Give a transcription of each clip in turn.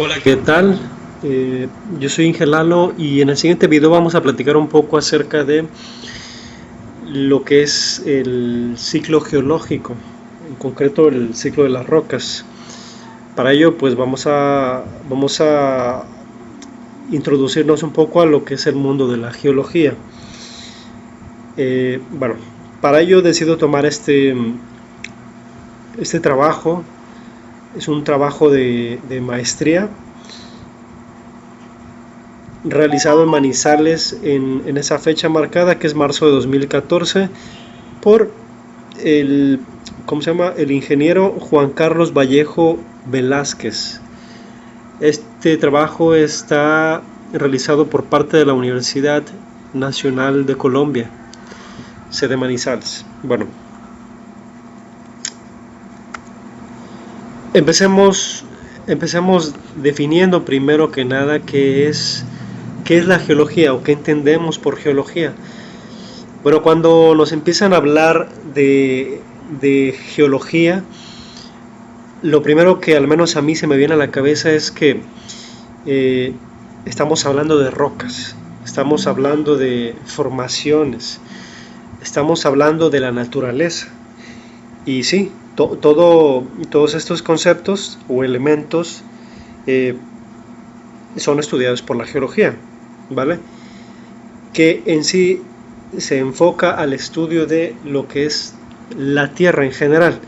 Hola, ¿qué tal? Yo soy Inge Lalo y en el siguiente video vamos a platicar un poco acerca de lo que es el ciclo geológico, en concreto el ciclo de las rocas. Para ello, pues vamos a introducirnos un poco a lo que es el mundo de la geología. Bueno, para ello decido tomar este trabajo. Es un trabajo de maestría realizado en Manizales en esa fecha marcada, que es marzo de 2014, por el, ¿cómo se llama? El ingeniero Juan Carlos Vallejo Velázquez. Este trabajo está realizado por parte de la Universidad Nacional de Colombia, sede Manizales. Bueno, empecemos, empecemos definiendo primero que nada qué es la geología o qué entendemos por geología. Bueno, cuando nos empiezan a hablar de geología, lo primero que al menos a mí se me viene a la cabeza es que eh, estamos hablando de rocas, estamos hablando de formaciones, estamos hablando de la naturaleza. Y sí, todos estos conceptos o elementos eh, son estudiados por la geología, ¿vale? Que en sí se enfoca al estudio de lo que es la Tierra en general,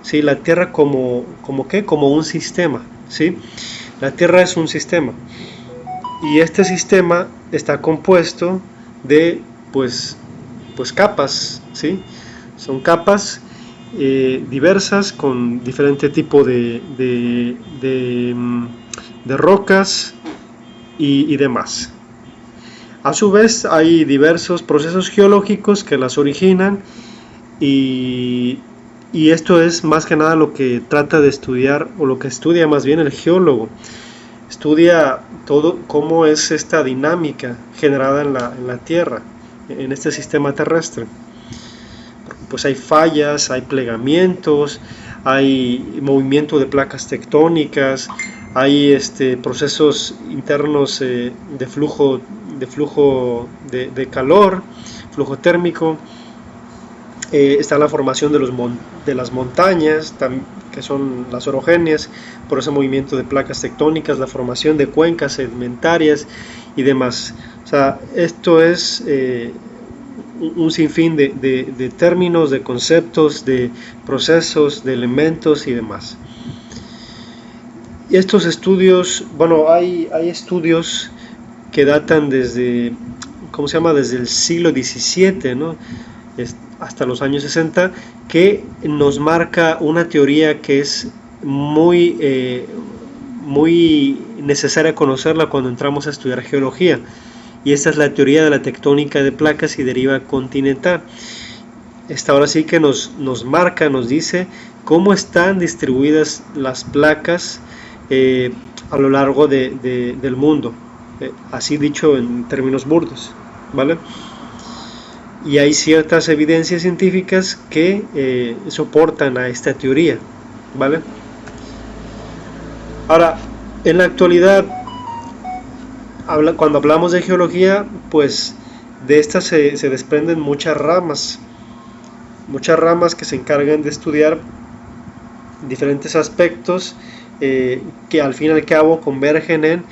¿sí? La Tierra como un sistema, ¿sí? La Tierra es un sistema y este sistema está compuesto de pues capas, ¿sí? Son capas diversas con diferente tipo de rocas y demás. A su vez hay diversos procesos geológicos que las originan y, y esto es más que nada lo que trata de estudiar o lo que estudia más bien el geólogo. Estudia todo cómo es esta dinámica generada en la Tierra, en este sistema terrestre. Pues hay fallas, hay plegamientos, hay movimiento de placas tectónicas, hay procesos internos de calor, flujo térmico, está la formación de las montañas, que son las orogenias, por ese movimiento de placas tectónicas, la formación de cuencas sedimentarias y demás. O sea, esto es un sinfín de términos, de conceptos, de procesos, de elementos y demás. Y estos estudios, bueno, hay estudios que datan desde, ¿cómo se llama? Desde el siglo XVII, ¿no? Hasta los años 60, que nos marca una teoría que es muy necesaria conocerla cuando entramos a estudiar geología. Y esta es la teoría de la tectónica de placas y deriva continental. Esta ahora sí que nos marca, nos dice cómo están distribuidas las placas a lo largo del mundo, así dicho en términos burdos, ¿vale? Y hay ciertas evidencias científicas que soportan a esta teoría, ¿vale? Ahora, en la actualidad, cuando hablamos de geología, pues de estas se desprenden muchas ramas que se encargan de estudiar diferentes aspectos que al fin y al cabo convergen en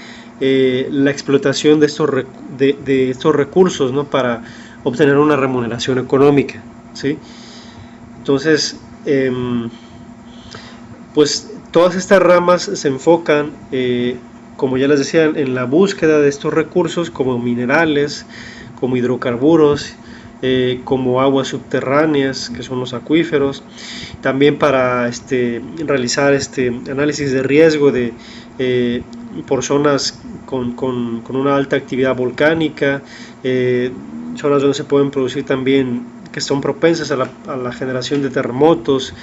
la explotación de estos recursos, ¿no? Para obtener una remuneración económica, ¿sí? Entonces, pues todas estas ramas se enfocan, como ya les decía, en la búsqueda de estos recursos como minerales, como hidrocarburos, como aguas subterráneas, que son los acuíferos, también para realizar análisis de riesgo por zonas con una alta actividad volcánica, zonas donde se pueden producir también, que son propensas a la generación de terremotos,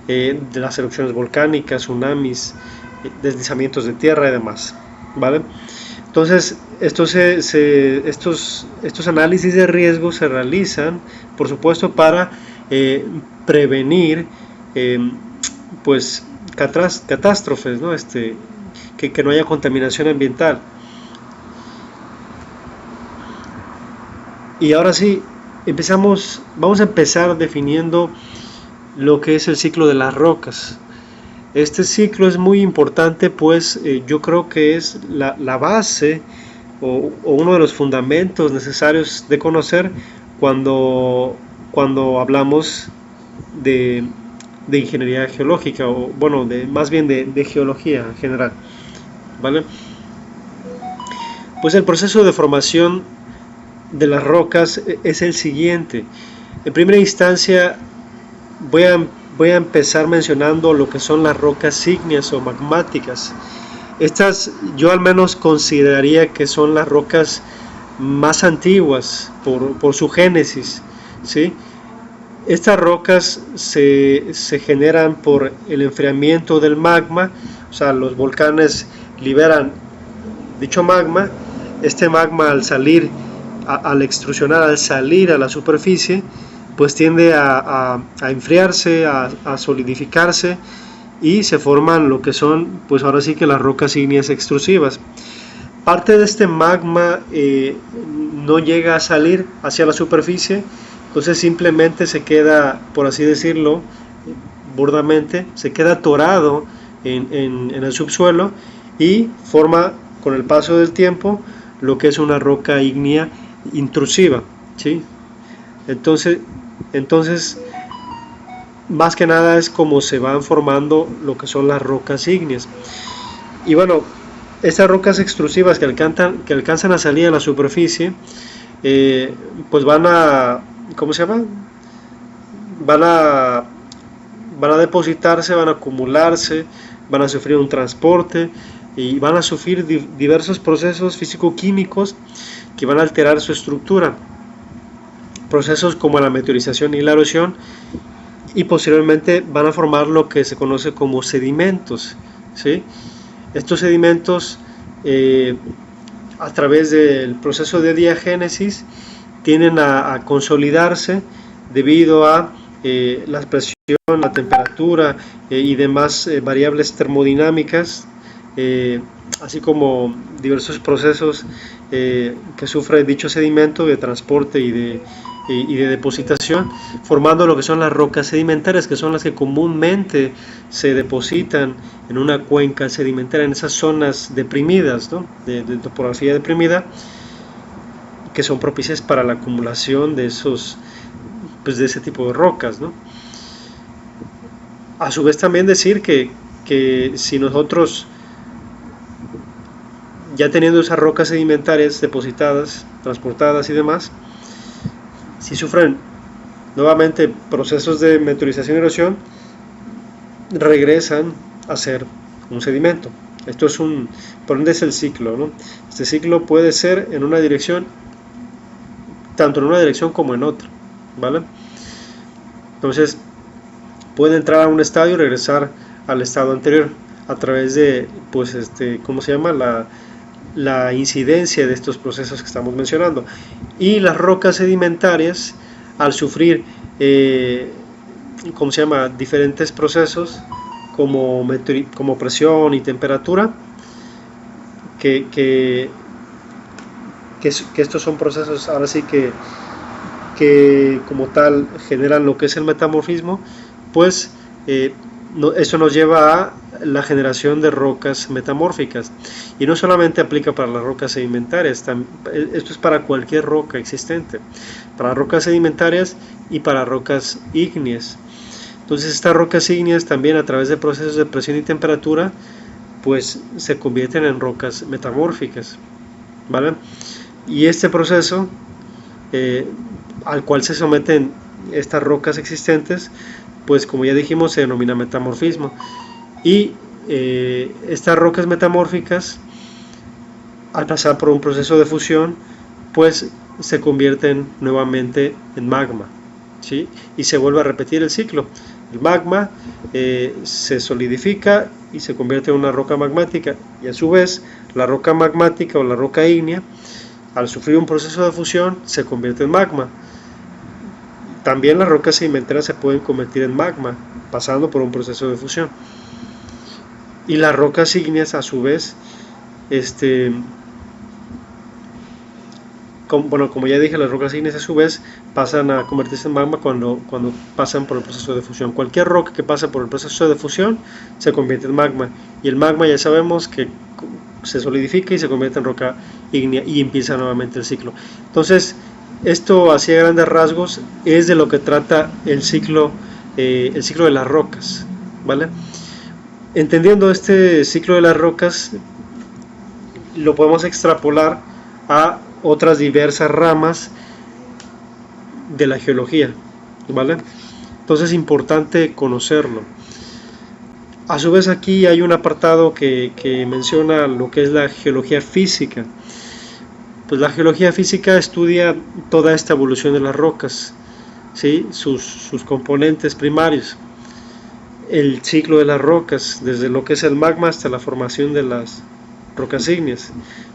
de las erupciones volcánicas, tsunamis, deslizamientos de tierra y demás, ¿vale? Entonces, estos análisis de riesgo se realizan, por supuesto, para prevenir pues catástrofes, ¿no? que no haya contaminación ambiental. Y ahora sí, vamos a empezar definiendo lo que es el ciclo de las rocas. Este ciclo es muy importante, pues yo creo que es la base o uno de los fundamentos necesarios de conocer cuando hablamos de ingeniería geológica, o bueno, más bien de geología en general, ¿vale? Pues el proceso de formación de las rocas es el siguiente. En primera instancia voy a empezar mencionando lo que son las rocas ígneas o magmáticas. Estas yo al menos consideraría que son las rocas más antiguas por su génesis, ¿sí? Estas rocas se generan por el enfriamiento del magma, o sea, los volcanes liberan dicho magma. Este magma al extrusionar, al salir a la superficie, pues tiende a enfriarse, a solidificarse, y se forman lo que son, pues ahora sí que las rocas ígneas extrusivas. Parte de este magma no llega a salir hacia la superficie, entonces simplemente se queda, por así decirlo, burdamente, se queda atorado en el subsuelo y forma con el paso del tiempo lo que es una roca ígnea intrusiva, ¿sí? Entonces, más que nada es como se van formando lo que son las rocas ígneas. Y bueno, estas rocas extrusivas que alcanzan a salir a la superficie, pues van a, ¿cómo se llama? Van a depositarse, van a acumularse, van a sufrir un transporte y van a sufrir diversos procesos físico-químicos que van a alterar su estructura. Procesos como la meteorización y la erosión, y posteriormente van a formar lo que se conoce como sedimentos, ¿sí? Estos sedimentos, a través del proceso de diagénesis, tienden a consolidarse debido a la presión, la temperatura y demás variables termodinámicas, así como diversos procesos que sufre dicho sedimento de transporte y de depositación, formando lo que son las rocas sedimentarias, que son las que comúnmente se depositan en una cuenca sedimentaria, en esas zonas deprimidas, ¿no? de topografía deprimida, que son propicias para la acumulación de de ese tipo de rocas, ¿no? A su vez también decir que si nosotros, ya teniendo esas rocas sedimentarias depositadas, transportadas y demás, si sufren nuevamente procesos de meteorización y erosión, regresan a ser un sedimento. Esto es por ende es el ciclo, ¿no? Este ciclo puede ser en una dirección, tanto en una dirección como en otra, ¿vale? Entonces puede entrar a un estadio y regresar al estado anterior a través de, pues, ¿cómo se llama? La incidencia de estos procesos que estamos mencionando. Y las rocas sedimentarias, al sufrir ¿cómo se llama? Diferentes procesos como presión y temperatura, que estos son procesos ahora sí que como tal generan lo que es el metamorfismo, pues eso nos lleva a la generación de rocas metamórficas. Y no solamente aplica para las rocas sedimentarias, esto es para cualquier roca existente, para rocas sedimentarias y para rocas ígneas. Entonces estas rocas ígneas también, a través de procesos de presión y temperatura, pues se convierten en rocas metamórficas, ¿vale? Y este proceso al cual se someten estas rocas existentes, pues como ya dijimos, se denomina metamorfismo. Y estas rocas metamórficas, al pasar por un proceso de fusión, pues se convierten nuevamente en magma, ¿sí? Y se vuelve a repetir el ciclo. El magma se solidifica y se convierte en una roca magmática, y a su vez la roca magmática o la roca ígnea, al sufrir un proceso de fusión, se convierte en magma. También las rocas sedimentarias se pueden convertir en magma pasando por un proceso de fusión. Y las rocas ígneas a su vez, como ya dije, las rocas ígneas a su vez pasan a convertirse en magma cuando pasan por el proceso de fusión. Cualquier roca que pasa por el proceso de fusión se convierte en magma, y el magma ya sabemos que se solidifica y se convierte en roca ígnea y empieza nuevamente el ciclo. Entonces, esto así a grandes rasgos es de lo que trata el ciclo de las rocas, ¿vale? Entendiendo este ciclo de las rocas, lo podemos extrapolar a otras diversas ramas de la geología, ¿vale? Entonces es importante conocerlo. A su vez, aquí hay un apartado que menciona lo que es la geología física. Pues la geología física estudia toda esta evolución de las rocas, ¿sí? sus componentes primarios, el ciclo de las rocas, desde lo que es el magma hasta la formación de las rocas ígneas.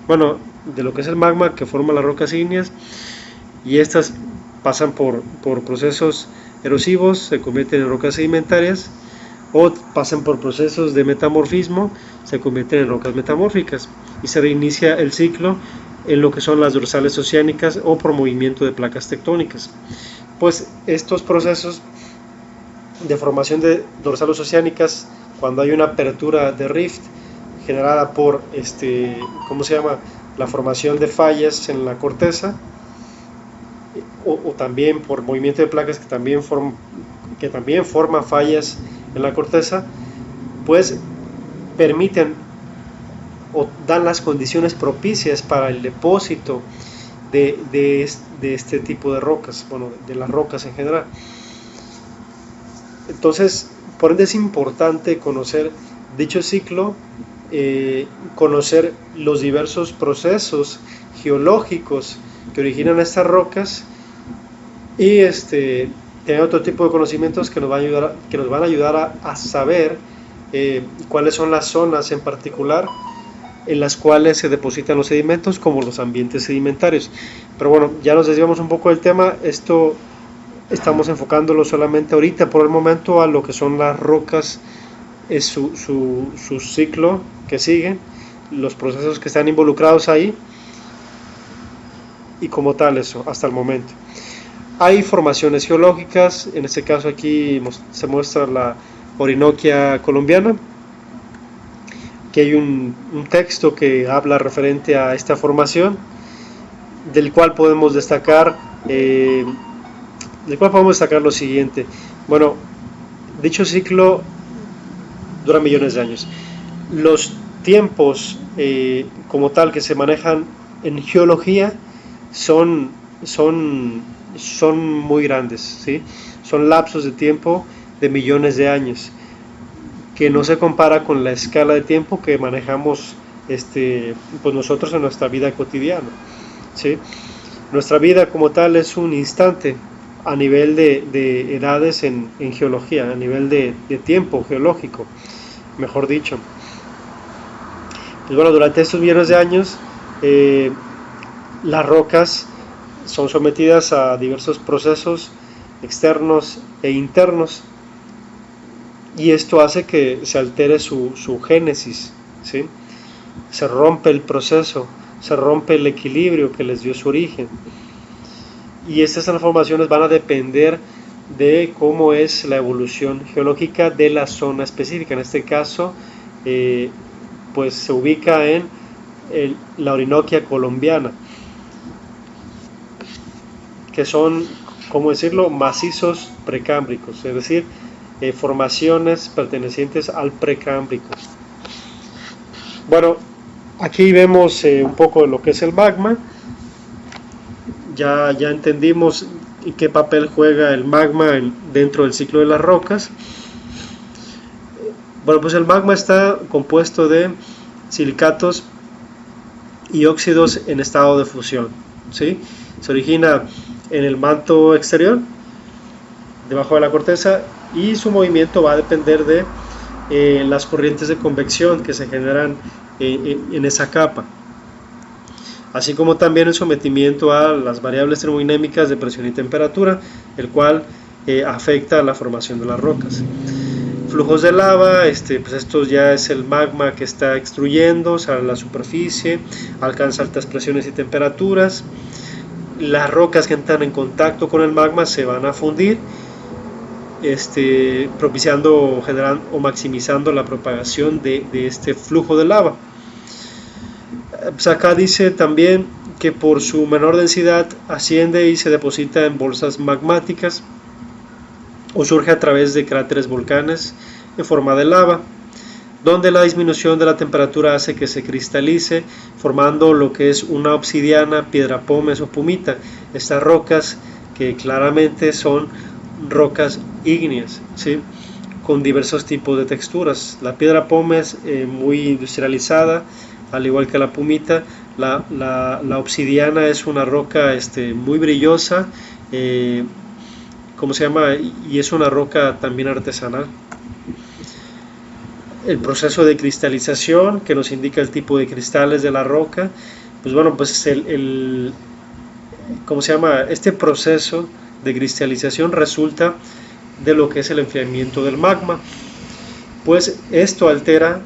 Bueno, de lo que es el magma que forma las rocas ígneas, y estas pasan por procesos erosivos, se convierten en rocas sedimentarias, o pasan por procesos de metamorfismo, se convierten en rocas metamórficas, y se reinicia el ciclo en lo que son las dorsales oceánicas o por movimiento de placas tectónicas. Pues estos procesos de formación de dorsales oceánicas, cuando hay una apertura de rift generada por la formación de fallas en la corteza, o también por movimiento de placas que también forman fallas en la corteza, pues permiten o dan las condiciones propicias para el depósito de este tipo de rocas, bueno, de las rocas en general. Entonces, por ende es importante conocer dicho ciclo, conocer los diversos procesos geológicos que originan estas rocas, y tener otro tipo de conocimientos que nos van a ayudar a saber cuáles son las zonas en particular en las cuales se depositan los sedimentos, como los ambientes sedimentarios. Pero bueno, ya nos desviamos un poco del tema. Esto estamos enfocándolo solamente ahorita por el momento a lo que son las rocas, su ciclo que siguen, los procesos que están involucrados ahí, y como tal eso hasta el momento. Hay formaciones geológicas, en este caso aquí se muestra la Orinoquia colombiana, que hay un texto que habla referente a esta formación, del cual podemos destacar lo siguiente. Bueno, dicho ciclo dura millones de años. Los tiempos como tal que se manejan en geología son muy grandes, ¿sí? Son lapsos de tiempo de millones de años, que no se compara con la escala de tiempo que manejamos pues nosotros en nuestra vida cotidiana, ¿sí? Nuestra vida como tal es un instante a nivel de edades en geología, a nivel de tiempo geológico, mejor dicho. Pues bueno, durante estos millones de años las rocas son sometidas a diversos procesos externos e internos, y esto hace que se altere su génesis, ¿sí? Se rompe el proceso, se rompe el equilibrio que les dio su origen, y estas transformaciones van a depender de cómo es la evolución geológica de la zona específica. En este caso pues se ubica en la Orinoquia colombiana, que son, ¿cómo decirlo?, macizos precámbricos, es decir, formaciones pertenecientes al precámbrico. Bueno, aquí vemos un poco de lo que es el magma. Ya entendimos qué papel juega el magma dentro del ciclo de las rocas. Bueno, pues el magma está compuesto de silicatos y óxidos en estado de fusión, ¿sí? Se origina en el manto exterior, debajo de la corteza, y su movimiento va a depender de las corrientes de convección que se generan en esa capa, así como también el sometimiento a las variables termodinámicas de presión y temperatura, el cual afecta a la formación de las rocas. flujos de lava, pues esto ya es el magma que está extruyendo, sale a la superficie, alcanza altas presiones y temperaturas. Las rocas que entran en contacto con el magma se van a fundir, propiciando, generando o maximizando la propagación de este flujo de lava. Pues acá dice también que por su menor densidad asciende y se deposita en bolsas magmáticas o surge a través de cráteres volcanes en forma de lava, donde la disminución de la temperatura hace que se cristalice, formando lo que es una obsidiana, piedra pómez o pumita. Estas rocas que claramente son rocas ígneas, ¿sí?, con diversos tipos de texturas. La piedra pómez muy industrializada, al igual que la pumita. La obsidiana es una roca muy brillosa, ¿cómo se llama? Y es una roca también artesanal. El proceso de cristalización, que nos indica el tipo de cristales de la roca, pues bueno, pues ¿cómo se llama? Este proceso de cristalización resulta de lo que es el enfriamiento del magma, pues esto altera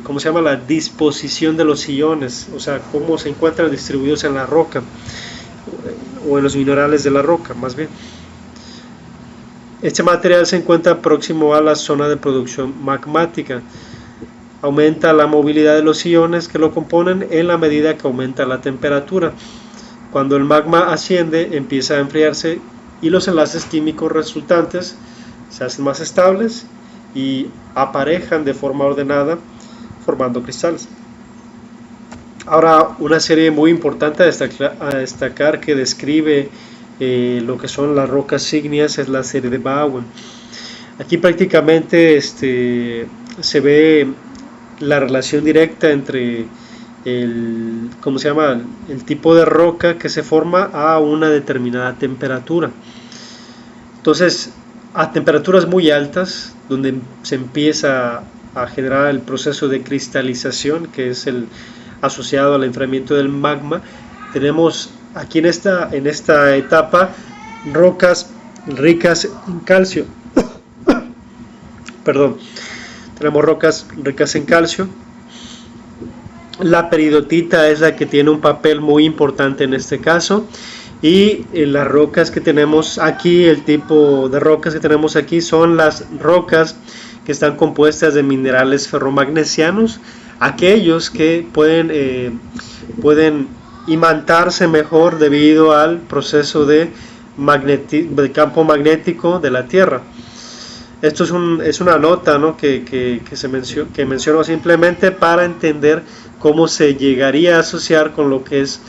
¿cómo se llama? La disposición de los iones, o sea, cómo se encuentran distribuidos en la roca, o en los minerales de la roca, más bien. Este material se encuentra próximo a la zona de producción magmática. Aumenta la movilidad de los iones que lo componen en la medida que aumenta la temperatura. Cuando el magma asciende, empieza a enfriarse y los enlaces químicos resultantes se hacen más estables y aparejan de forma ordenada, formando cristales. Ahora, una serie muy importante a destacar que describe lo que son las rocas ígneas es la serie de Bowen. Aquí prácticamente se ve la relación directa entre ¿cómo se llama? El tipo de roca que se forma a una determinada temperatura. Entonces, a temperaturas muy altas, donde se empieza a generar el proceso de cristalización, que es el asociado al enfriamiento del magma, tenemos aquí en esta etapa rocas ricas en calcio. Perdón, tenemos rocas ricas en calcio. La peridotita es la que tiene un papel muy importante en este caso, y las rocas que tenemos aquí, el tipo de rocas que tenemos aquí son las rocas que están compuestas de minerales ferromagnesianos, aquellos que pueden imantarse mejor debido al proceso de campo magnético de la Tierra. Esto es una nota, ¿no?, que menciono simplemente para entender cómo se llegaría a asociar con lo que es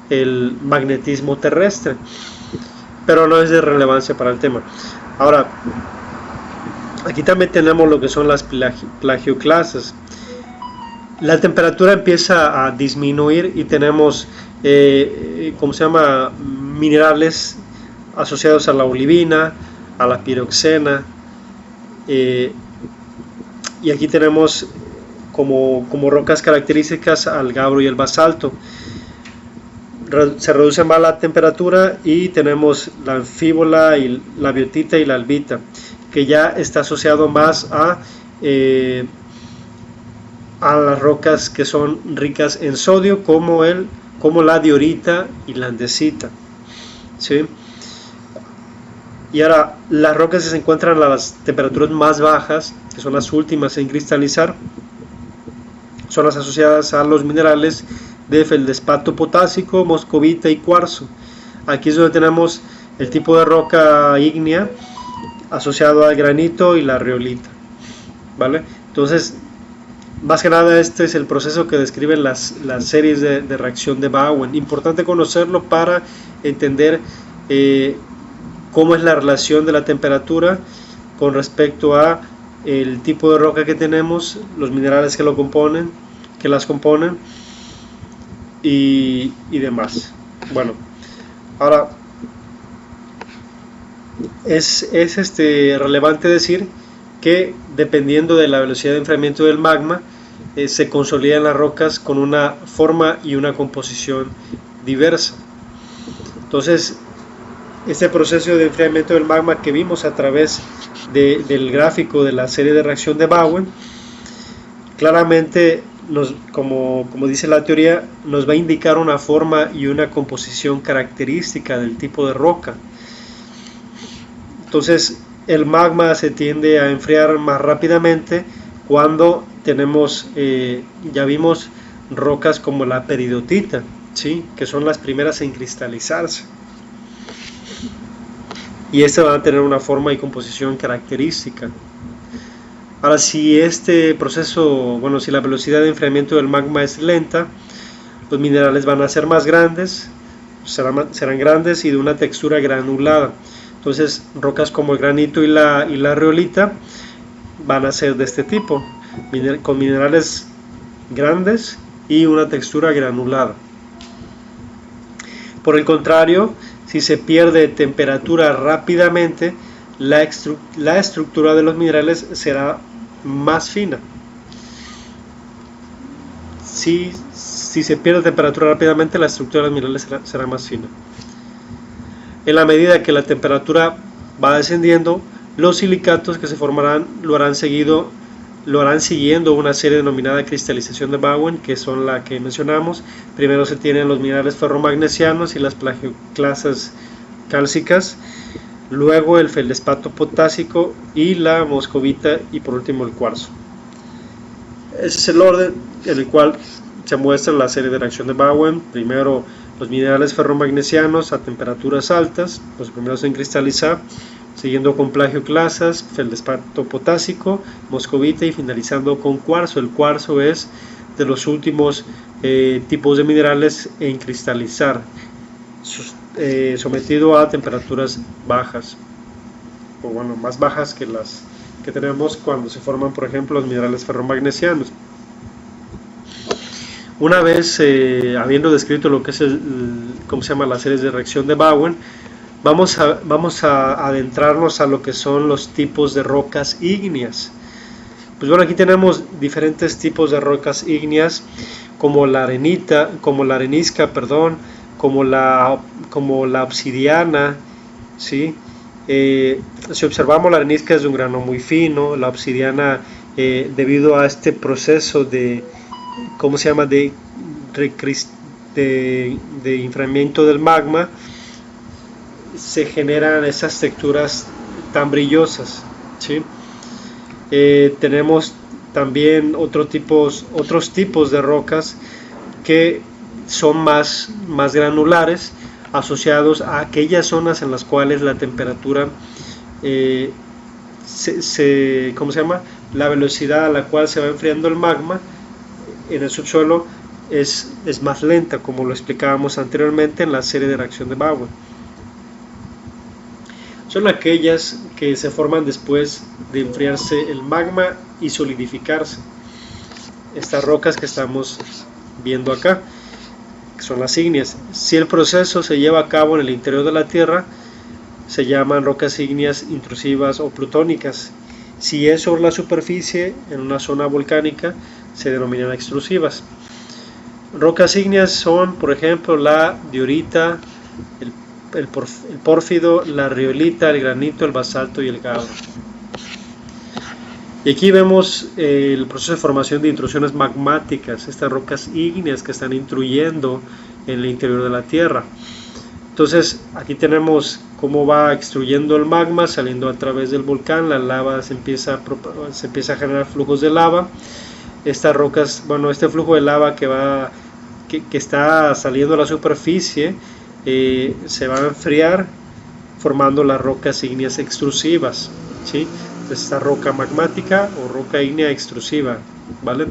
el magnetismo terrestre, pero no es de relevancia para el tema. Ahora, aquí también tenemos lo que son las plagioclasas. La temperatura empieza a disminuir y tenemos ¿cómo se llama? Minerales asociados a la olivina, a la piroxena, y aquí tenemos como rocas características al gabbro y el basalto. Se reduce más la temperatura y tenemos la anfíbola, y la biotita y la albita, que ya está asociado más a las rocas que son ricas en sodio, como la diorita y la andesita, ¿sí? Y ahora, las rocas que se encuentran a las temperaturas más bajas, que son las últimas en cristalizar, son las asociadas a los minerales de feldespato potásico, moscovita y cuarzo. Aquí es donde tenemos el tipo de roca ígnea asociado al granito y la riolita, ¿vale? Entonces, más que nada, este es el proceso que describen las series de reacción de Bowen. Importante conocerlo para entender cómo es la relación de la temperatura con respecto a el tipo de roca que tenemos, los minerales que las componen y demás. Bueno, ahora es relevante decir que dependiendo de la velocidad de enfriamiento del magma, se consolidan las rocas con una forma y una composición diversa. Entonces, este proceso de enfriamiento del magma que vimos a través del gráfico de la serie de reacción de Bowen, claramente, como dice la teoría, nos va a indicar una forma y una composición característica del tipo de roca. Entonces, el magma se tiende a enfriar más rápidamente cuando tenemos, ya vimos, rocas como la peridotita, ¿sí? Que son las primeras en cristalizarse. Y estas van a tener una forma y composición característica. Ahora, si este proceso, bueno, si la velocidad de enfriamiento del magma es lenta, los minerales van a ser más grandes, serán grandes y de una textura granulada. Entonces, rocas como el granito y la riolita van a ser de este tipo, con minerales grandes y una textura granulada. Por el contrario, si se pierde temperatura rápidamente, la estructura de los minerales será más fina. Si se pierde temperatura rápidamente, la estructura de los minerales será más fina. En la medida que la temperatura va descendiendo, los silicatos que se formarán lo harán siguiendo una serie denominada cristalización de Bowen, que son la que mencionamos. Primero se tienen los minerales ferromagnesianos y las plagioclasas cálcicas, luego el feldespato potásico y la moscovita, y por último el cuarzo. Ese es el orden en el cual se muestra la serie de reacción de Bowen. Primero los minerales ferromagnesianos a temperaturas altas, los primeros en cristalizar, siguiendo con plagioclasas, feldespato potásico, moscovita y finalizando con cuarzo. El cuarzo es de los últimos tipos de minerales en cristalizar, sometido a temperaturas bajas, o bueno, más bajas que las que tenemos cuando se forman, por ejemplo, los minerales ferromagnesianos. Una vez habiendo descrito lo que es ¿cómo se llama? Las series de reacción de Bowen, vamos a adentrarnos a lo que son los tipos de rocas ígneas. Pues bueno, aquí tenemos diferentes tipos de rocas ígneas, como la arenisca, como la obsidiana, ¿sí? Si observamos, la arenisca es de un grano muy fino, la obsidiana, debido a este proceso de, ¿cómo se llama?, de enfriamiento del magma, se generan esas texturas tan brillosas, ¿sí? Tenemos también otros tipos de rocas que son más granulares, asociados a aquellas zonas en las cuales la temperatura, ¿cómo se llama?, la velocidad a la cual se va enfriando el magma en el subsuelo es más lenta, como lo explicábamos anteriormente en la serie de reacción de Bowen. Son aquellas que se forman después de enfriarse el magma y solidificarse. Estas rocas que estamos viendo acá, que son las ígneas. Si el proceso se lleva a cabo en el interior de la Tierra, se llaman rocas ígneas intrusivas o plutónicas. Si es sobre la superficie, en una zona volcánica, se denominan extrusivas. Rocas ígneas son, por ejemplo, la diorita, el pórfido, la riolita, el granito, el basalto y el gabbro. Y aquí vemos el proceso de formación de intrusiones magmáticas, estas rocas ígneas que están intruyendo en el interior de la Tierra. Entonces, aquí tenemos cómo va extruyendo el magma, saliendo a través del volcán, la lava se empieza a generar flujos de lava. Estas rocas, bueno, este flujo de lava que está saliendo a la superficie, se va a enfriar, formando las rocas ígneas extrusivas, ¿sí? Esta roca magmática o roca ígnea extrusiva, ¿vale?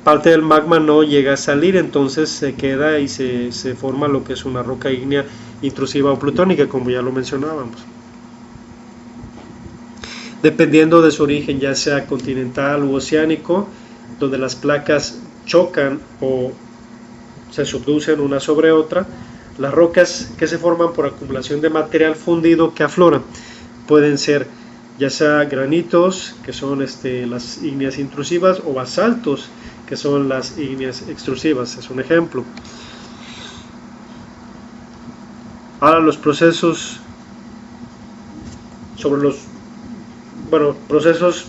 Parte del magma no llega a salir, entonces se queda y se forma lo que es una roca ígnea intrusiva o plutónica, como ya lo mencionábamos. Dependiendo de su origen, ya sea continental u oceánico, donde las placas chocan o se subducen una sobre otra, las rocas que se forman por acumulación de material fundido que aflora pueden ser ya sea granitos, que son las ígneas intrusivas, o basaltos, que son las ígneas extrusivas. Es un ejemplo. Ahora los procesos, sobre los procesos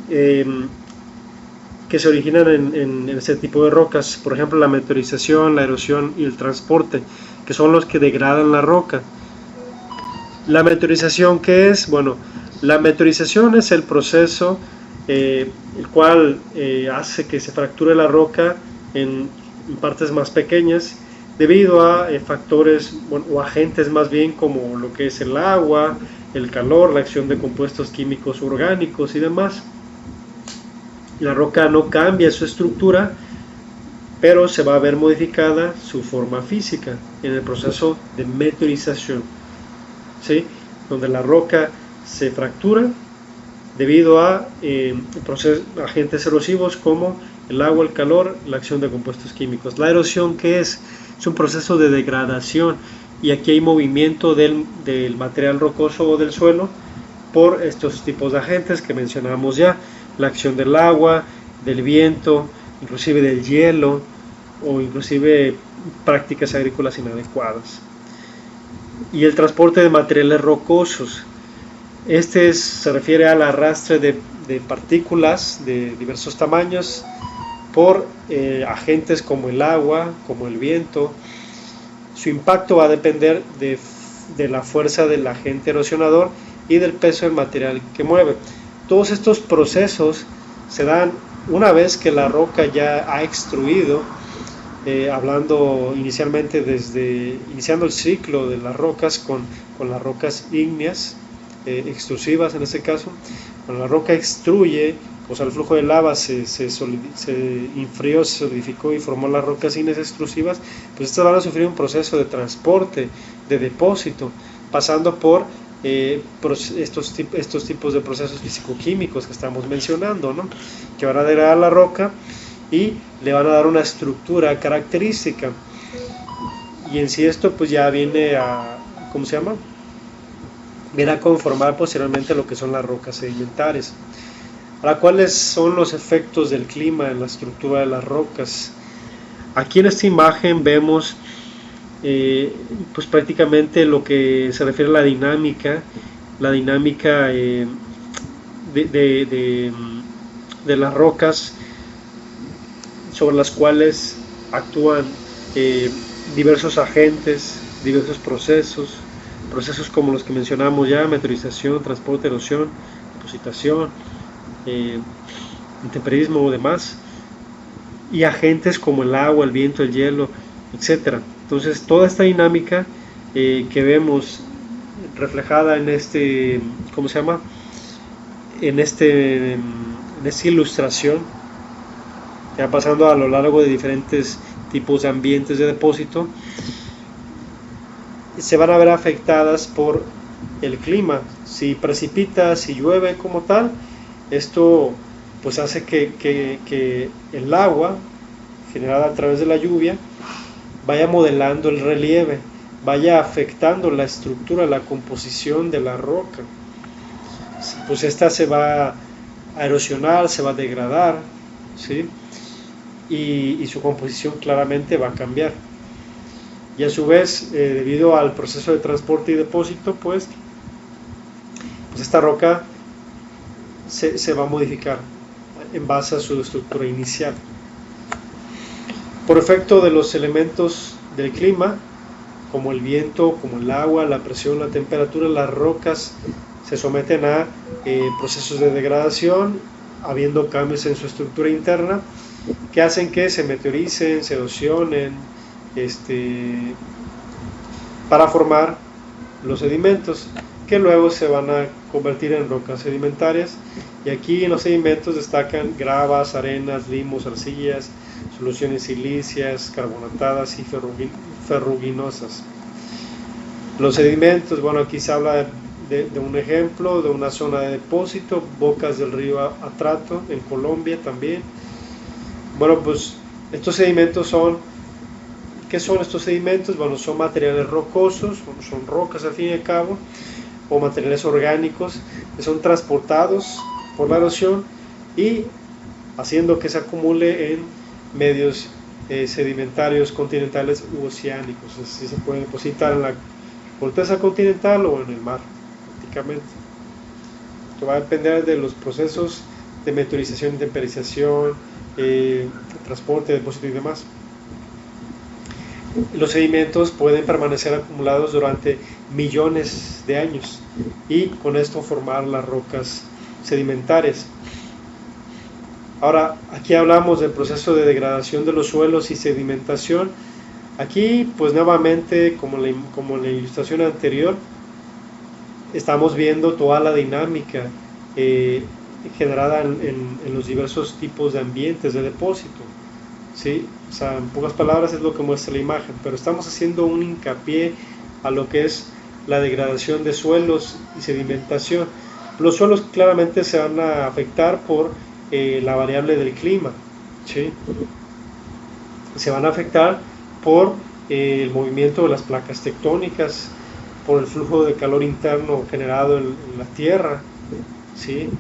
que se originan en este tipo de rocas, por ejemplo la meteorización, la erosión y el transporte, que son los que degradan la roca. La meteorización, ¿qué es? Bueno, la meteorización es el proceso el cual hace que se fracture la roca en partes más pequeñas debido a factores o agentes más bien como lo que es el agua, el calor, la acción de compuestos químicos orgánicos y demás. La roca no cambia su estructura, pero se va a ver modificada su forma física en el proceso de meteorización, ¿sí? Donde la roca se fractura debido a agentes erosivos como el agua, el calor, la acción de compuestos químicos. La erosión, ¿qué es? Es un proceso de degradación, y aquí hay movimiento del material rocoso o del suelo por estos tipos de agentes que mencionamos ya, la acción del agua, del viento, inclusive del hielo, o inclusive prácticas agrícolas inadecuadas. Y el transporte de materiales rocosos. Se refiere al arrastre de partículas de diversos tamaños por agentes como el agua, como el viento. Su impacto va a depender de la fuerza del agente erosionador y del peso del material que mueve. Todos estos procesos se dan una vez que la roca ya ha extruido, hablando inicialmente iniciando el ciclo de las rocas con las rocas ígneas, extrusivas en este caso. Cuando la roca extruye, o sea, el flujo de lava se enfrió, se solidificó y formó las rocas ígneas extrusivas, pues estas van a sufrir un proceso de transporte, de depósito, pasando por estos tipos de procesos físico-químicos que estamos mencionando, ¿no? Que van a degradar la roca y le van a dar una estructura característica. Y en sí esto pues ya viene a, ¿cómo se llama? Viene a conformar posteriormente lo que son las rocas sedimentarias. Ahora, ¿cuáles son los efectos del clima en la estructura de las rocas? Aquí en esta imagen vemos pues prácticamente lo que se refiere a la dinámica de las rocas sobre las cuales actúan diversos agentes, diversos procesos como los que mencionamos ya: meteorización, transporte, erosión, depositación, intemperismo o demás, y agentes como el agua, el viento, el hielo, etcétera. Entonces toda esta dinámica que vemos reflejada en ¿cómo se llama? En esta ilustración, ya pasando a lo largo de diferentes tipos de ambientes de depósito, se van a ver afectadas por el clima. Si precipita, si llueve como tal, esto pues hace que el agua generada a través de la lluvia vaya modelando el relieve, vaya afectando la estructura, la composición de la roca. Pues esta se va a erosionar, se va a degradar, ¿sí? Y su composición claramente va a cambiar. Y a su vez, debido al proceso de transporte y depósito, pues esta roca se va a modificar en base a su estructura inicial. Por efecto de los elementos del clima, como el viento, como el agua, la presión, la temperatura, las rocas se someten a procesos de degradación, habiendo cambios en su estructura interna que hacen que se meteoricen, se erosionen, para formar los sedimentos, que luego se van a convertir en rocas sedimentarias. Y aquí en los sedimentos destacan gravas, arenas, limos, arcillas, soluciones silíceas, carbonatadas y ferruginosas. Los sedimentos, bueno, aquí se habla de un ejemplo, de una zona de depósito, bocas del río Atrato, en Colombia también. Bueno, pues estos sedimentos ¿qué son estos sedimentos? Bueno, son materiales rocosos, son rocas al fin y al cabo, o materiales orgánicos que son transportados por la erosión y haciendo que se acumule en medios sedimentarios continentales u oceánicos. Así se puede depositar corteza continental o en el mar, prácticamente. Esto va a depender de los procesos de meteorización y temperización, transporte, depósito y demás. Los sedimentos pueden permanecer acumulados durante millones de años y con esto formar las rocas sedimentarias. Ahora, aquí hablamos del proceso de degradación de los suelos y sedimentación. Aquí, pues nuevamente, como en la ilustración anterior, estamos viendo toda la dinámica generada en los diversos tipos de ambientes de depósito. ¿Sí? O sea, en pocas palabras es lo que muestra la imagen, pero estamos haciendo un hincapié a lo que es la degradación de suelos y sedimentación. Los suelos claramente se van a afectar por la variable del clima, ¿sí? Se van a afectar por el movimiento de las placas tectónicas, por el flujo de calor interno generado en la Tierra, ¿sí?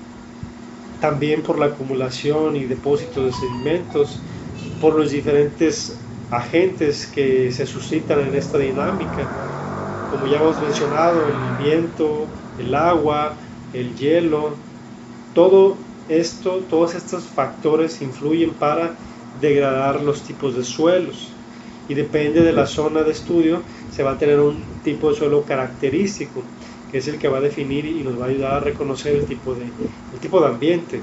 También por la acumulación y depósito de sedimentos, por los diferentes agentes que se suscitan en esta dinámica, como ya hemos mencionado, el viento, el agua, el hielo, todo esto, todos estos factores influyen para degradar los tipos de suelos, y depende de la zona de estudio se va a tener un tipo de suelo característico, que es el que va a definir y nos va a ayudar a reconocer el tipo de ambiente,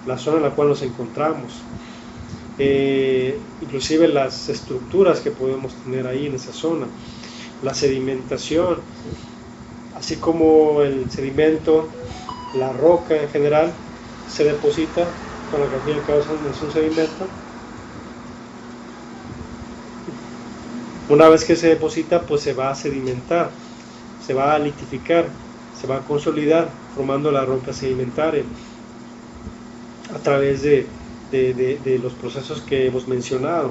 la zona en la cual nos encontramos. Inclusive las estructuras que podemos tener ahí en esa zona, la sedimentación, así como el sedimento, la roca en general se deposita, con lo que al fin y al cabo es un sedimento. Una vez que se deposita, pues se va a sedimentar, se va a litificar, se va a consolidar, formando la roca sedimentaria a través de los procesos que hemos mencionado.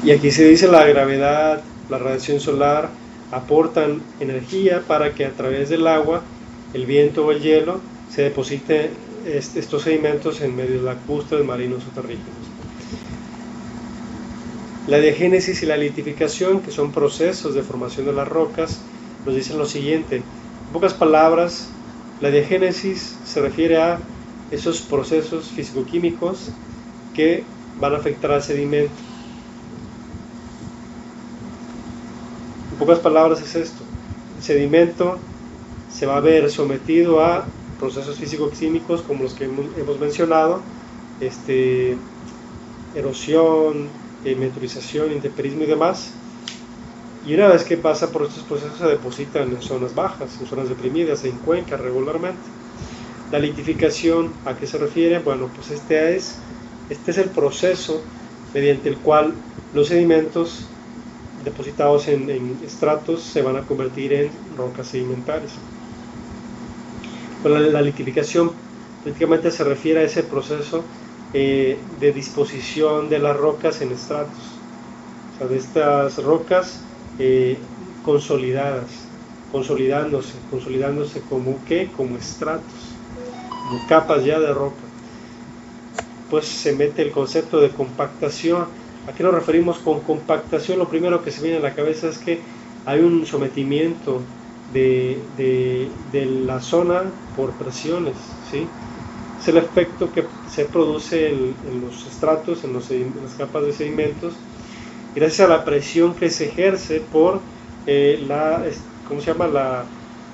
Y aquí se dice la gravedad, la radiación solar aportan energía para que a través del agua, el viento o el hielo se deposite estos sedimentos en medios lacustres, marinos o terrígenos. La diagénesis y la litificación, que son procesos de formación de las rocas, nos dicen lo siguiente. En pocas palabras, la diagénesis se refiere a esos procesos físico-químicos que van a afectar al sedimento. En pocas palabras es esto: el sedimento se va a ver sometido a procesos físico-químicos como los que hemos mencionado, erosión, meteorización, intemperismo y demás. Y una vez que pasa por estos procesos se depositan en zonas bajas, en zonas deprimidas, en cuencas regularmente. La litificación, ¿a qué se refiere? Bueno, pues este es el proceso mediante el cual los sedimentos depositados en estratos se van a convertir en rocas sedimentarias. Bueno, la litificación prácticamente se refiere a ese proceso de disposición de las rocas en estratos, o sea, de estas rocas consolidándose como estratos, como capas ya de roca. Pues se mete el concepto de compactación. ¿A qué nos referimos con compactación? Lo primero que se viene a la cabeza es que hay un sometimiento de la zona por presiones, ¿sí? Es el efecto que se produce en los estratos, en las capas de sedimentos, gracias a la presión que se ejerce por la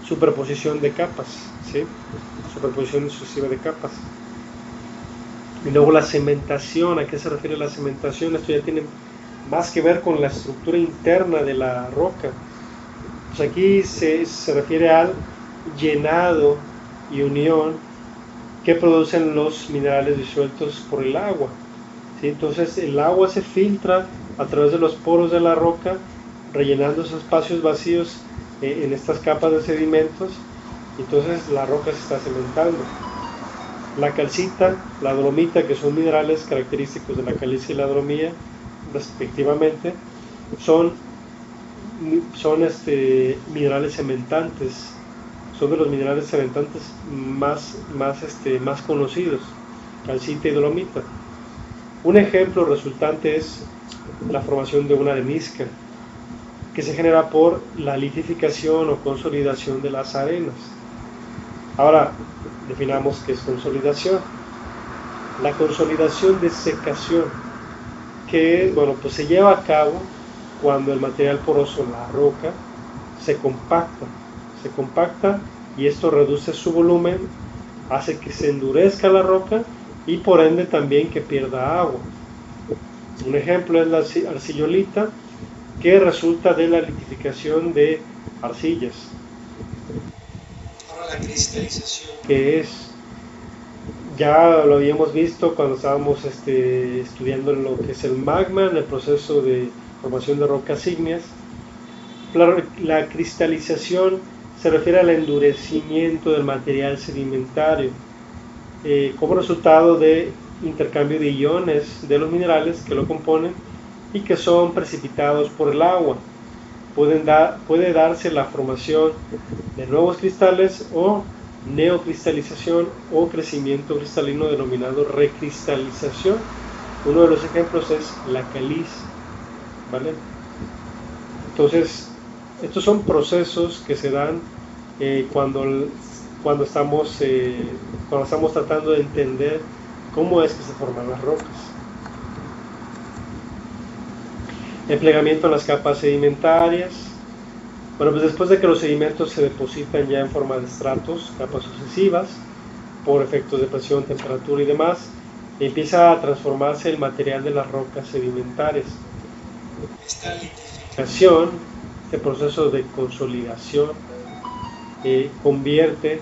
superposición de capas, ¿sí? Superposición sucesiva de capas. Y luego la cementación. ¿A qué se refiere la cementación? Esto ya tiene más que ver con la estructura interna de la roca. Pues aquí se refiere al llenado y unión que producen los minerales disueltos por el agua, ¿sí? Entonces el agua se filtra a través de los poros de la roca, rellenando esos espacios vacíos en estas capas de sedimentos, y entonces la roca se está cementando. La calcita, la dolomita, que son minerales característicos de la caliza y la dolomía respectivamente, son minerales cementantes, son de los minerales cementantes más conocidos, calcita y dolomita. Un ejemplo resultante es la formación de una arenisca, que se genera por la litificación o consolidación de las arenas. Ahora, definamos qué es consolidación. La consolidación de secación, que bueno, pues se lleva a cabo cuando el material poroso, la roca, se compacta y esto reduce su volumen, hace que se endurezca la roca y por ende también que pierda agua. Un ejemplo es la arcillolita, que resulta de la litificación de arcillas. Ahora la cristalización, que es, ya lo habíamos visto cuando estábamos estudiando lo que es el magma, en el proceso de formación de rocas ígneas. La cristalización se refiere al endurecimiento del material sedimentario como resultado de intercambio de iones de los minerales que lo componen y que son precipitados por el agua. Puede darse la formación de nuevos cristales o neocristalización o crecimiento cristalino denominado recristalización. Uno de los ejemplos es la caliza, ¿vale? Entonces, estos son procesos que se dan cuando estamos tratando de entender cómo es que se forman las rocas. El plegamiento en las capas sedimentarias. Bueno, pues después de que los sedimentos se depositan ya en forma de estratos, capas sucesivas, por efectos de presión, temperatura y demás, empieza a transformarse el material de las rocas sedimentarias. Esta litificación, este proceso de consolidación, convierte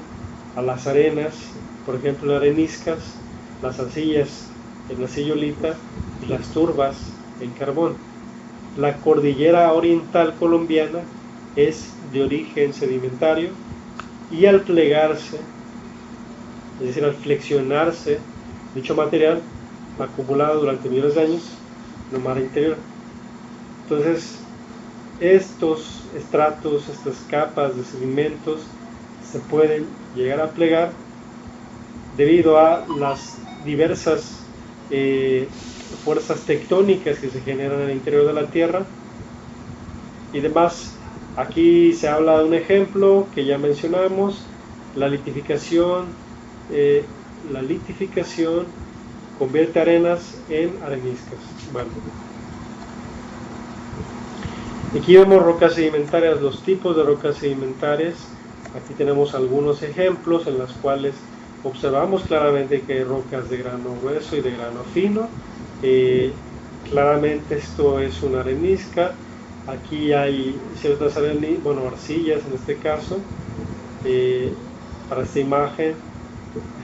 a las arenas, por ejemplo, en areniscas, las arcillas en arcillolita y las turbas en carbón. La cordillera oriental colombiana es de origen sedimentario y al plegarse, es decir, al flexionarse dicho material acumulado durante millones de años en el mar interior. Entonces, estos estratos, estas capas de sedimentos se pueden llegar a plegar debido a las diversas fuerzas tectónicas que se generan en el interior de la Tierra y demás. Aquí se habla de un ejemplo que ya mencionamos, la litificación convierte arenas en areniscas. Bueno. Aquí vemos rocas sedimentarias, los tipos de rocas sedimentarias. Aquí tenemos algunos ejemplos en los cuales observamos claramente que hay rocas de grano grueso y de grano fino. Claramente esto es una arenisca. Aquí hay ciertas arcillas en este caso. Para esta imagen,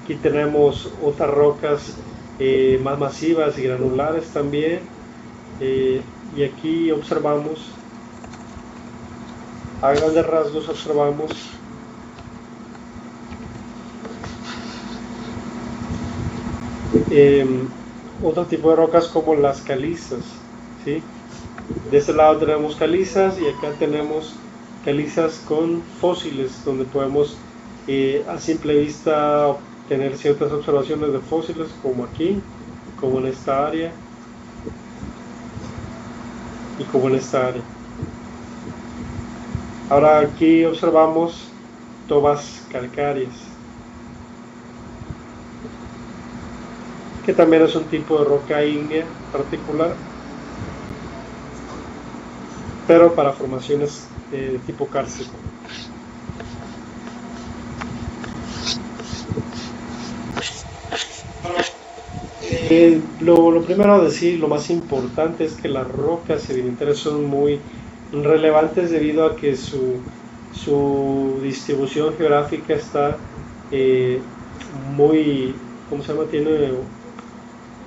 aquí tenemos otras rocas más masivas y granulares también. Y aquí observamos, a grandes rasgos observamos otro tipo de rocas como las calizas, ¿sí? De este lado tenemos calizas y acá tenemos calizas con fósiles, donde podemos a simple vista tener ciertas observaciones de fósiles, como aquí, como en esta área y como en esta área. Ahora aquí observamos tobas calcáreas, que también es un tipo de roca ígnea particular, pero para formaciones de tipo kárstico. Lo primero a decir, lo más importante es que las rocas sedimentarias son muy relevantes debido a que su distribución geográfica está muy, tiene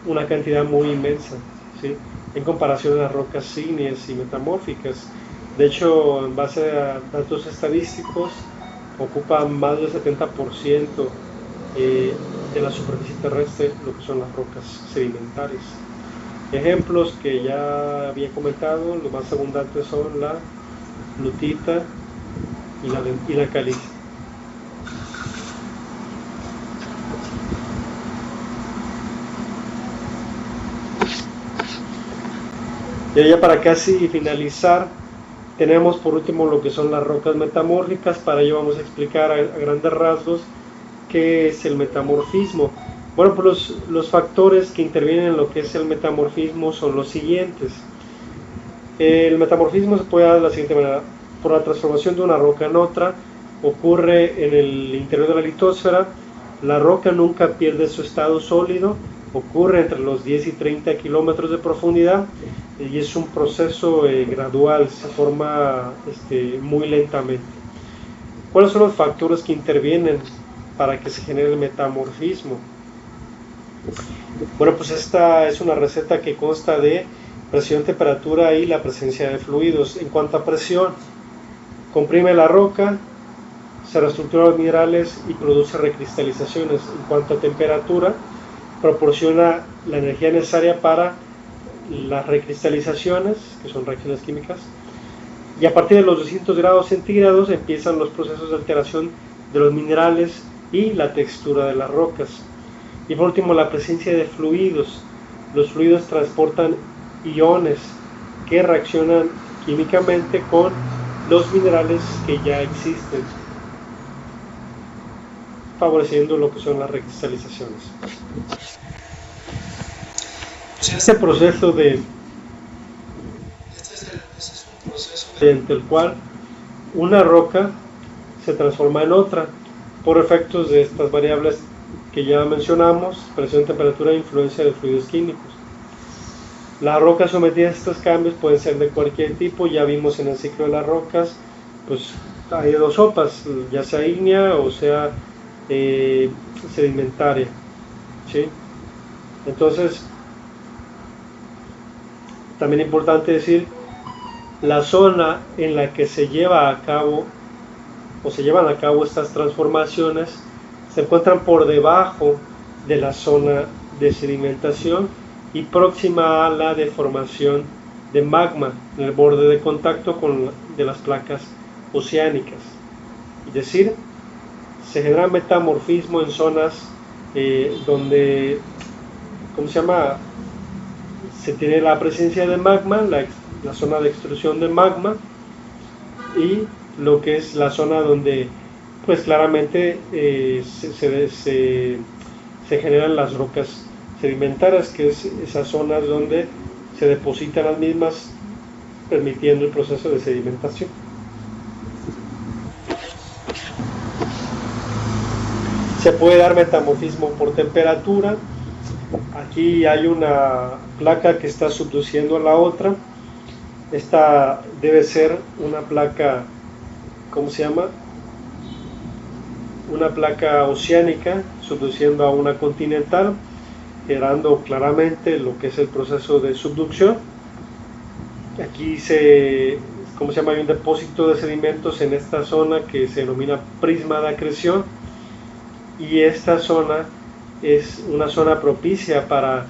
una cantidad muy inmensa, ¿sí? En comparación a las rocas ígneas y metamórficas. De hecho, en base a datos estadísticos, ocupan más del 70% de la superficie terrestre, lo que son las rocas sedimentarias. Ejemplos que ya había comentado, los más abundantes son la lutita y la caliza. Y ya para casi finalizar, tenemos por último lo que son las rocas metamórficas. Para ello vamos a explicar a grandes rasgos qué es el metamorfismo. Bueno, pues los factores que intervienen en lo que es el metamorfismo son los siguientes. El metamorfismo se puede dar de la siguiente manera: por la transformación de una roca en otra, ocurre en el interior de la litosfera. La roca nunca pierde su estado sólido, ocurre entre los 10 y 30 kilómetros de profundidad y es un proceso gradual, se forma muy lentamente. ¿Cuáles son los factores que intervienen para que se genere el metamorfismo? Bueno, pues esta es una receta que consta de presión, temperatura y la presencia de fluidos. En cuanto a presión, comprime la roca, se reestructuran los minerales y produce recristalizaciones. En cuanto a temperatura, proporciona la energía necesaria para las recristalizaciones, que son reacciones químicas, y a partir de los 200 grados centígrados empiezan los procesos de alteración de los minerales y la textura de las rocas. Y por último, la presencia de fluidos. Los fluidos transportan iones que reaccionan químicamente con los minerales que ya existen, favoreciendo lo que son las recristalizaciones. Este proceso mediante el cual una roca se transforma en otra por efectos de estas variables que ya mencionamos: presión, temperatura e influencia de fluidos químicos. Las rocas sometidas a estos cambios pueden ser de cualquier tipo. Ya vimos en el ciclo de las rocas, pues hay dos sopas, ya sea ígnea o sea sedimentaria, ¿sí? Entonces, también es importante decir, la zona en la que se lleva a cabo o se llevan a cabo estas transformaciones se encuentran por debajo de la zona de sedimentación y próxima a la deformación de magma en el borde de contacto de las placas oceánicas. Es decir, se genera metamorfismo en zonas donde, se tiene la presencia de magma, la zona de extrusión de magma, y lo que es la zona donde pues claramente se generan las rocas sedimentarias, que es esas zonas donde se depositan las mismas, permitiendo el proceso de sedimentación. Se puede dar metamorfismo por temperatura. Aquí hay una placa que está subduciendo a la otra. Esta debe ser una placa, una placa oceánica subduciendo a una continental, generando claramente lo que es el proceso de subducción. Aquí hay un depósito de sedimentos en esta zona que se denomina prisma de acreción, y esta zona es una zona propicia para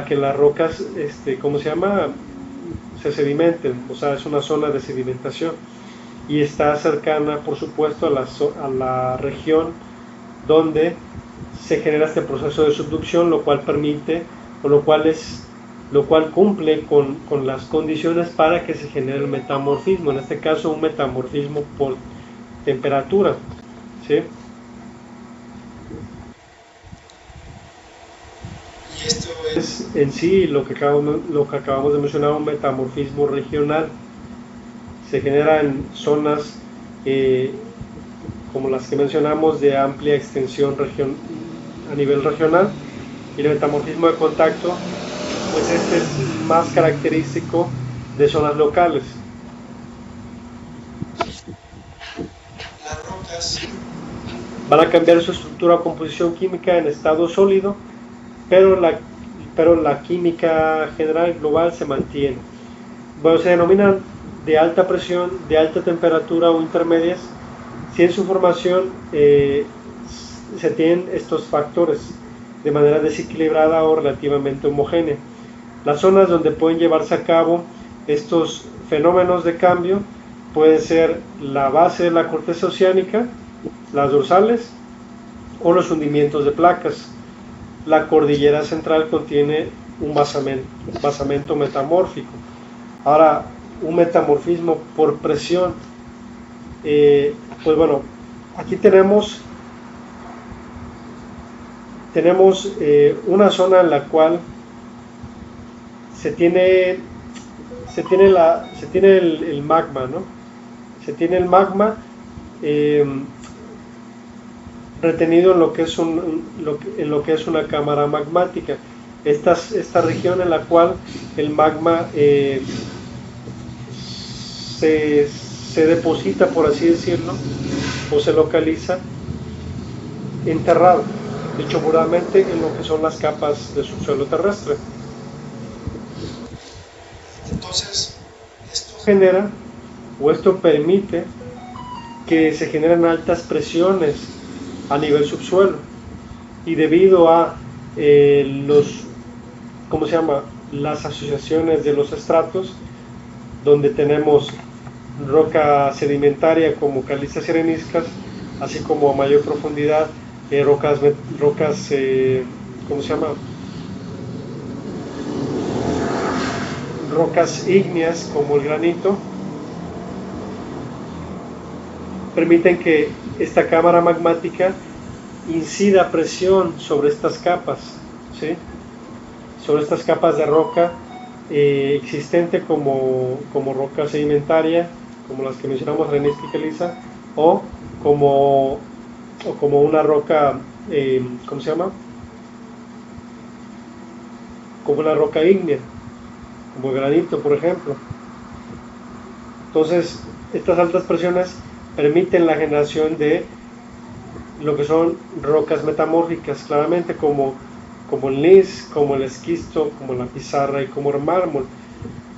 que las rocas se sedimenten, o sea, es una zona de sedimentación, y está cercana, por supuesto, a la región donde se genera este proceso de subducción, lo cual permite, o lo cual cumple con las condiciones para que se genere el metamorfismo, en este caso un metamorfismo por temperatura, ¿sí? Y esto es en sí lo que acabamos de mencionar, un metamorfismo regional. Se genera en zonas como las que mencionamos, de amplia extensión a nivel regional, y el metamorfismo de contacto, pues este es más característico de zonas locales. Las rocas van a cambiar su estructura o composición química en estado sólido, pero la química general global se mantiene. Bueno, se denominan de alta presión, de alta temperatura o intermedias, si en su formación se tienen estos factores de manera desequilibrada o relativamente homogénea. Las zonas donde pueden llevarse a cabo estos fenómenos de cambio pueden ser la base de la corteza oceánica, las dorsales o los hundimientos de placas. La cordillera central contiene un basamento metamórfico. Ahora, un metamorfismo por presión, pues bueno, aquí tenemos una zona en la cual se tiene, se tiene el magma, ¿no? Se tiene el magma eh, retenido en lo que es en lo que es una cámara magmática. Esta región en la cual el magma se deposita, por así decirlo, o se localiza enterrado, dicho puramente, en lo que son las capas de subsuelo terrestre. Entonces, esto genera, o esto permite que se generen altas presiones a nivel subsuelo, y debido a ¿cómo se llama? Las asociaciones de los estratos, donde tenemos roca sedimentaria como calizas y areniscas, así como a mayor profundidad rocas ¿cómo se llama? Rocas ígneas como el granito, permiten que esta cámara magmática incida presión sobre estas capas, ¿sí? Sobre estas capas de roca existente como roca sedimentaria, como las que mencionamos, arenisca y caliza, o como una roca, ¿cómo se llama? Como una roca ígnea, como el granito, por ejemplo. Entonces, estas altas presiones permiten la generación de lo que son rocas metamórficas, claramente como el gneiss, como el esquisto, como la pizarra y como el mármol.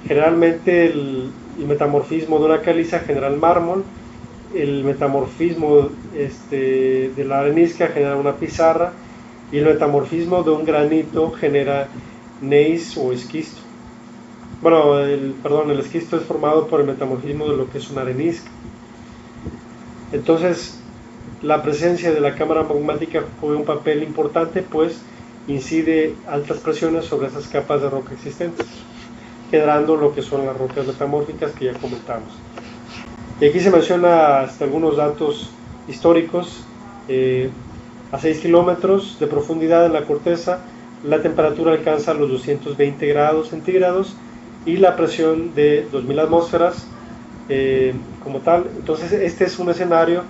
Generalmente el metamorfismo de una caliza genera el mármol, el metamorfismo de la arenisca genera una pizarra, y el metamorfismo de un granito genera gneiss o esquisto. Bueno, el esquisto es formado por el metamorfismo de lo que es una arenisca. Entonces, la presencia de la cámara magmática juega un papel importante, pues incide altas presiones sobre esas capas de roca existentes, generando lo que son las rocas metamórficas que ya comentamos. Y aquí se menciona algunos datos históricos. A 6 kilómetros de profundidad en la corteza, la temperatura alcanza los 220 grados centígrados y la presión de 2000 atmósferas como tal. Entonces este es un escenario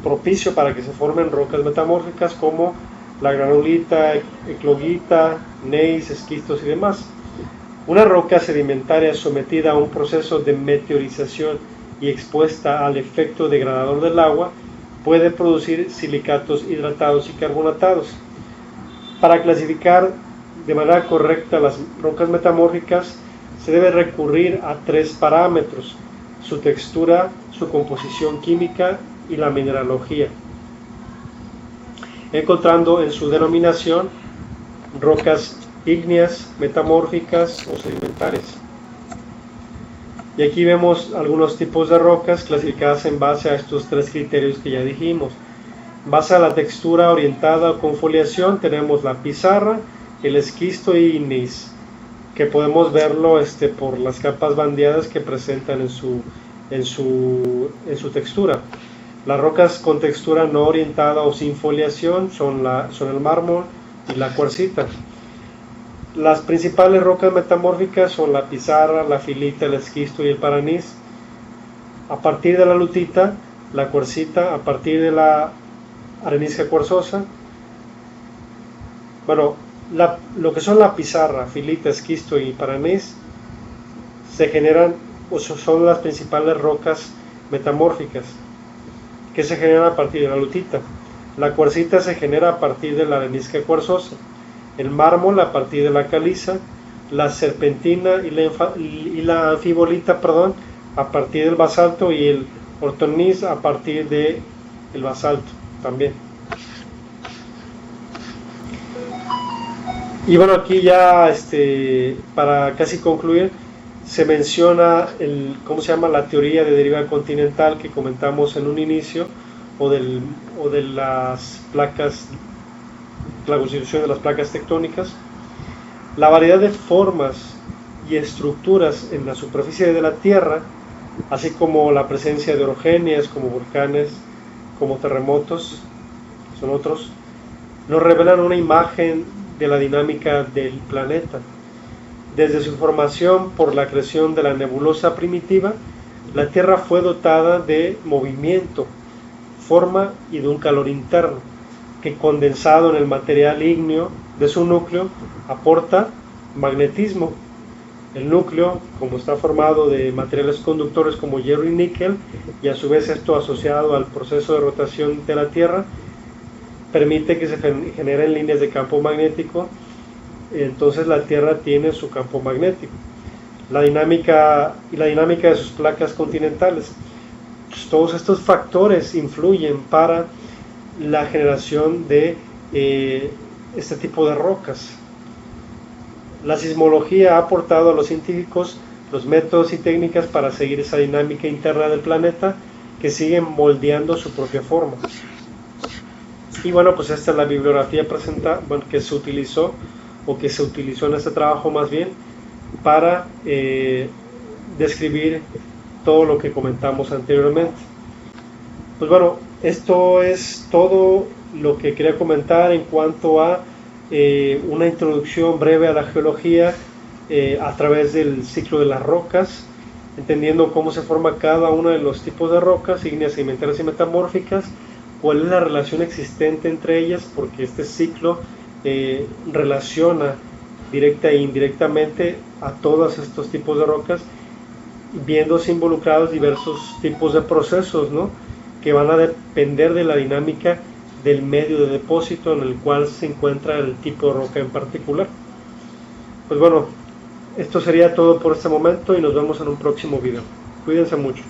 propicio para que se formen rocas metamórficas como la granulita, eclogita, gneiss, esquistos y demás. Una roca sedimentaria sometida a un proceso de meteorización y expuesta al efecto degradador del agua puede producir silicatos hidratados y carbonatados. Para clasificar de manera correcta las rocas metamórficas se debe recurrir a 3 parámetros: su textura, su composición química y la mineralogía, encontrando en su denominación rocas ígneas, metamórficas o sedimentarias. Y aquí vemos algunos tipos de rocas clasificadas en base a estos 3 criterios que ya dijimos. En base a la textura orientada con foliación tenemos la pizarra, el esquisto y gneiss, que podemos verlo por las capas bandeadas que presentan en su textura. Las rocas con textura no orientada o sin foliación son el mármol y la cuarcita. Las principales rocas metamórficas son la pizarra, la filita, el esquisto y el paranís. A partir de la lutita, la cuarcita, a partir de la arenisca cuarzosa. Bueno, lo que son la pizarra, filita, esquisto y paranís se generan, o son las principales rocas metamórficas que se generan a partir de la lutita. La cuarcita se genera a partir de la arenisca cuarzosa, el mármol a partir de la caliza, la serpentina y la anfibolita, a partir del basalto, y el ortornis a partir del basalto también. Y bueno, aquí ya para casi concluir, se menciona ¿cómo se llama? La teoría de deriva continental que comentamos en un inicio, o de las placas, la constitución de las placas tectónicas. La variedad de formas y estructuras en la superficie de la Tierra, así como la presencia de orogenias como volcanes, como terremotos, son otros, nos revelan una imagen de la dinámica del planeta. Desde su formación por la creación de la nebulosa primitiva, la Tierra fue dotada de movimiento, forma y de un calor interno, que condensado en el material ígneo de su núcleo aporta magnetismo. El núcleo, como está formado de materiales conductores como hierro y níquel, y a su vez esto asociado al proceso de rotación de la Tierra, permite que se generen líneas de campo magnético. Entonces la Tierra tiene su campo magnético. La dinámica de sus placas continentales. Pues todos estos factores influyen para la generación de este tipo de rocas. La sismología ha aportado a los científicos los métodos y técnicas para seguir esa dinámica interna del planeta, que siguen moldeando su propia forma. Y bueno, pues esta es la bibliografía que se utilizó en este trabajo más bien para describir todo lo que comentamos anteriormente. Pues bueno, esto es todo lo que quería comentar en cuanto a una introducción breve a la geología a través del ciclo de las rocas, entendiendo cómo se forma cada uno de los tipos de rocas, ígneas, sedimentarias y metamórficas, cuál es la relación existente entre ellas, porque este ciclo relaciona directa e indirectamente a todos estos tipos de rocas, viéndose involucrados diversos tipos de procesos, ¿no?, que van a depender de la dinámica del medio de depósito en el cual se encuentra el tipo de roca en particular. Pues bueno, esto sería todo por este momento y nos vemos en un próximo video. Cuídense mucho.